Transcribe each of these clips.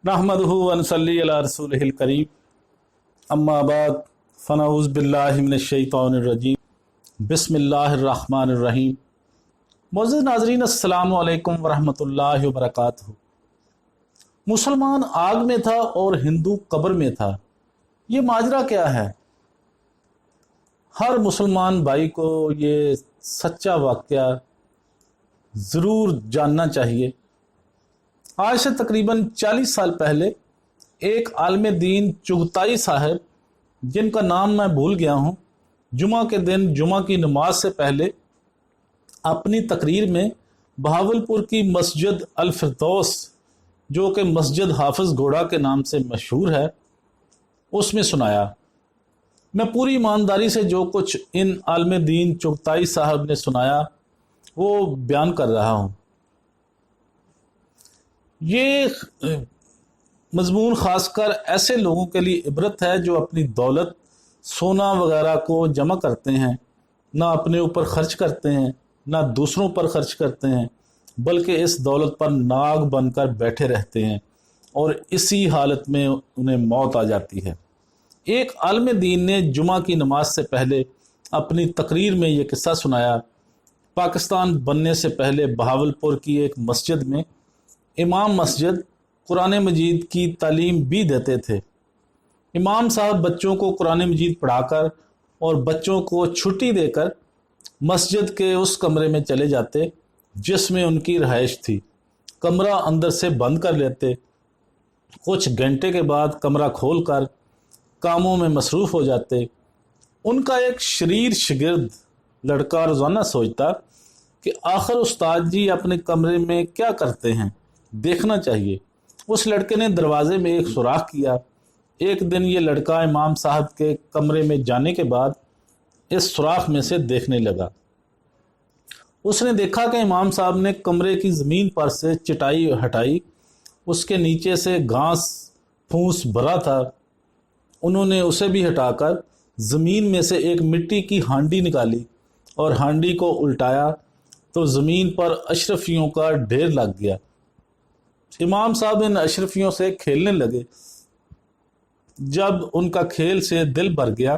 नहमदुहु व नसल्ली अला रसूलिहिल करीम अम्मा बाद फ़नऊज़ु बिल्लाहि मिनश्शैतानिर रजीम बिस्मिल्लाहिर्रहमानिर रहीम। मुअज़्ज़िज़ नाज़रीन, अस्सलामु अलैकुम व रहमतुल्लाहि व बरकातुहू। मुसलमान आग में था और हिंदू कब्र में था, ये माजरा क्या है? हर मुसलमान भाई को ये सच्चा वाक़या ज़रूर जानना चाहिए। आज से तकरीबन 40 साल पहले एक आलिम दीन चुगताई साहब, जिनका नाम मैं भूल गया हूँ, जुमा के दिन जुमा की नमाज से पहले अपनी तकरीर में बहावलपुर की मस्जिद अल फिरदौस, जो कि मस्जिद हाफिज घोड़ा के नाम से मशहूर है, उसमें सुनाया। मैं पूरी ईमानदारी से जो कुछ इन आलिम दीन चुगताई साहब ने सुनाया वो बयान कर रहा हूँ। ये मजमून ख़ासकर ऐसे लोगों के लिए इबरत है जो अपनी दौलत, सोना वगैरह को जमा करते हैं, ना अपने ऊपर खर्च करते हैं ना दूसरों पर खर्च करते हैं, बल्कि इस दौलत पर नाग बनकर बैठे रहते हैं और इसी हालत में उन्हें मौत आ जाती है। एक आलिम दीन ने जुमा की नमाज से पहले अपनी तकरीर में ये किस्सा सुनाया। पाकिस्तान बनने से पहले बहावलपुर की एक मस्जिद में इमाम मस्जिद कुरान मजीद की तालीम भी देते थे। इमाम साहब बच्चों को कुरान मजीद पढ़ाकर और बच्चों को छुट्टी देकर मस्जिद के उस कमरे में चले जाते जिसमें उनकी रहाइश थी। कमरा अंदर से बंद कर लेते। कुछ घंटे के बाद कमरा खोलकर कामों में मसरूफ़ हो जाते। उनका एक शरीर शिगिर्द लड़का रोज़ाना सोचता कि आखिर उस्ताद जी अपने कमरे में क्या करते हैं, देखना चाहिए। उस लड़के ने दरवाजे में एक सुराख किया। एक दिन ये लड़का इमाम साहब के कमरे में जाने के बाद इस सुराख में से देखने लगा। उसने देखा कि इमाम साहब ने कमरे की ज़मीन पर से चटाई हटाई, उसके नीचे से घास फूस भरा था। उन्होंने उसे भी हटाकर ज़मीन में से एक मिट्टी की हांडी निकाली और हांडी को उल्टाया तो ज़मीन पर अशरफियों का ढेर लग गया। इमाम साहब इन अशरफियों से खेलने लगे। जब उनका खेल से दिल भर गया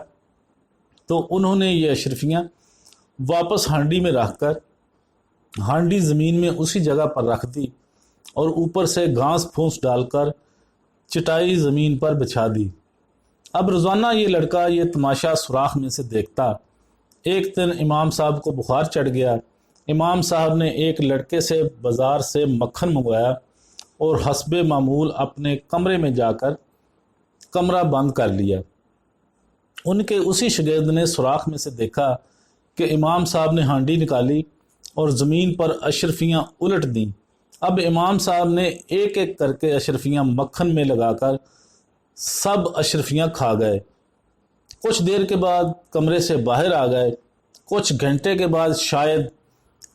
तो उन्होंने ये अशरफियाँ वापस हांडी में रखकर हांडी ज़मीन में उसी जगह पर रख दी और ऊपर से घास फूस डालकर चटाई ज़मीन पर बिछा दी। अब रोज़ाना ये लड़का ये तमाशा सुराख में से देखता। एक दिन इमाम साहब को बुखार चढ़ गया। इमाम साहब ने एक लड़के से बाज़ार से मक्खन मंगवाया और हस्बे मामूल अपने कमरे में जाकर कमरा बंद कर लिया। उनके उसी शागिर्द ने सुराख में से देखा कि इमाम साहब ने हांडी निकाली और ज़मीन पर अशरफियाँ उलट दी। अब इमाम साहब ने एक एक करके अशरफियाँ मक्खन में लगाकर सब अशरफियाँ खा गए। कुछ देर के बाद कमरे से बाहर आ गए। कुछ घंटे के बाद शायद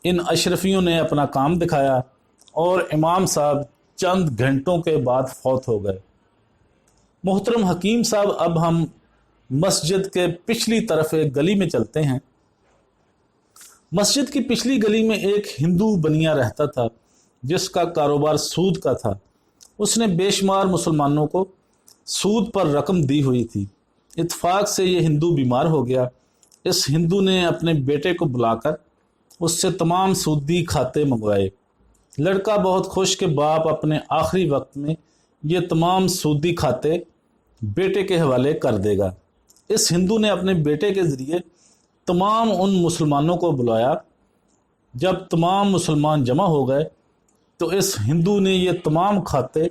इन अशरफियों ने अपना काम दिखाया और इमाम साहब चंद घंटों के बाद फौत हो गए। मोहतरम हकीम साहब, अब हम मस्जिद के पिछली तरफ एक गली में चलते हैं। मस्जिद की पिछली गली में एक हिंदू बनिया रहता था जिसका कारोबार सूद का था। उसने बेशुमार मुसलमानों को सूद पर रकम दी हुई थी। इत्तेफाक से ये हिंदू बीमार हो गया। इस हिंदू ने अपने बेटे को बुलाकर उससे तमाम सूदी खाते मंगवाए। लड़का बहुत खुश कि बाप अपने आखिरी वक्त में ये तमाम सूदी खाते बेटे के हवाले कर देगा। इस हिंदू ने अपने बेटे के ज़रिए तमाम उन मुसलमानों को बुलाया। जब तमाम मुसलमान जमा हो गए तो इस हिंदू ने ये तमाम खाते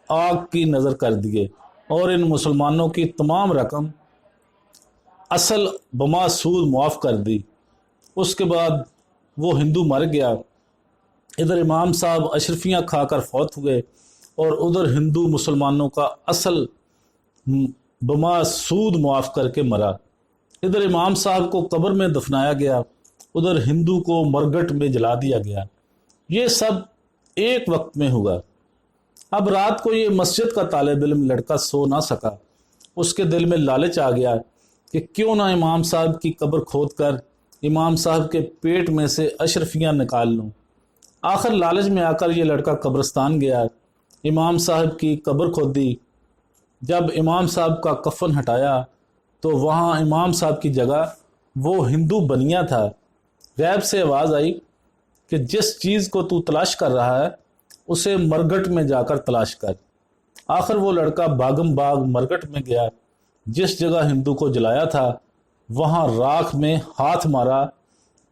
आग की नज़र कर दिए और इन मुसलमानों की तमाम रकम असल बमा सूद मुआफ़ कर दी। उसके बाद वो हिंदू मर गया। इधर इमाम साहब अशरफियाँ खाकर फौत हुए और उधर हिंदू मुसलमानों का असल बमा सूद मुआफ़ करके मरा। इधर इमाम साहब को कब्र में दफनाया गया, उधर हिंदू को मरघट में जला दिया गया। ये सब एक वक्त में हुआ। अब रात को ये मस्जिद का तालिब इल्म लड़का सो ना सका। उसके दिल में लालच आ गया कि क्यों ना इमाम साहब की कब्र खोद कर इमाम साहब के पेट में से अशरफियाँ निकाल लूँ। आखिर लालच में आकर ये लड़का कब्रिस्तान गया। इमाम साहब की कब्र खोदी। जब इमाम साहब का कफन हटाया तो वहाँ इमाम साहब की जगह वो हिंदू बनिया था। गैब से आवाज़ आई कि जिस चीज़ को तू तलाश कर रहा है उसे मरघट में जाकर तलाश कर। आखिर वो लड़का बागम बाग मरघट में गया। जिस जगह हिंदू को जलाया था वहाँ राख में हाथ मारा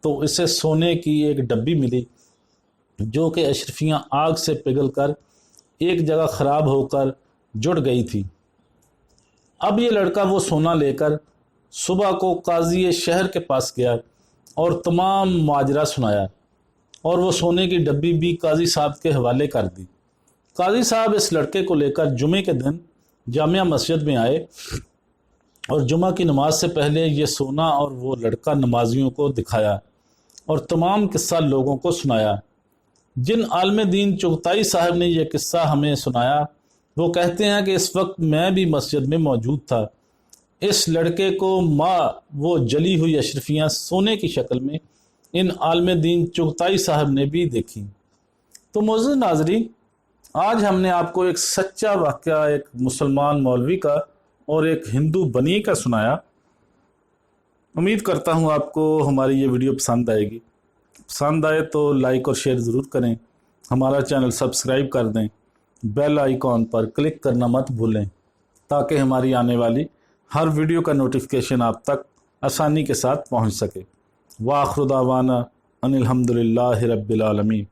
तो इसे सोने की एक डब्बी मिली जो कि अशरफियाँ आग से पिघलकर एक जगह ख़राब होकर जुड़ गई थी। अब ये लड़का वो सोना लेकर सुबह को काजी शहर के पास गया और तमाम माजरा सुनाया और वो सोने की डब्बी भी काजी साहब के हवाले कर दी। काजी साहब इस लड़के को लेकर जुमे के दिन जामिया मस्जिद में आए और जुमा की नमाज से पहले ये सोना और वो लड़का नमाजियों को दिखाया और तमाम किस्सा लोगों को सुनाया। जिन आलम दीन चुगताई साहब ने यह किस्सा हमें सुनाया वो कहते हैं कि इस वक्त मैं भी मस्जिद में मौजूद था। इस लड़के को वो जली हुई अशरफियाँ सोने की शक्ल में इन आलम दीन चुगताई साहब ने भी देखी। तो मोअज़्ज़िज़ नाज़रीन, आज हमने आपको एक सच्चा वाक़या एक मुसलमान मौलवी का और एक हिंदू बनी का सुनाया। उम्मीद करता हूँ आपको हमारी ये वीडियो पसंद आएगी। पसंद आए तो लाइक और शेयर ज़रूर करें, हमारा चैनल सब्सक्राइब कर दें, बेल आइकॉन पर क्लिक करना मत भूलें ताकि हमारी आने वाली हर वीडियो का नोटिफिकेशन आप तक आसानी के साथ पहुँच सके। व आखिर दावाना अनिल हम्दुलिल्लाहि रब्बिल आलमीन।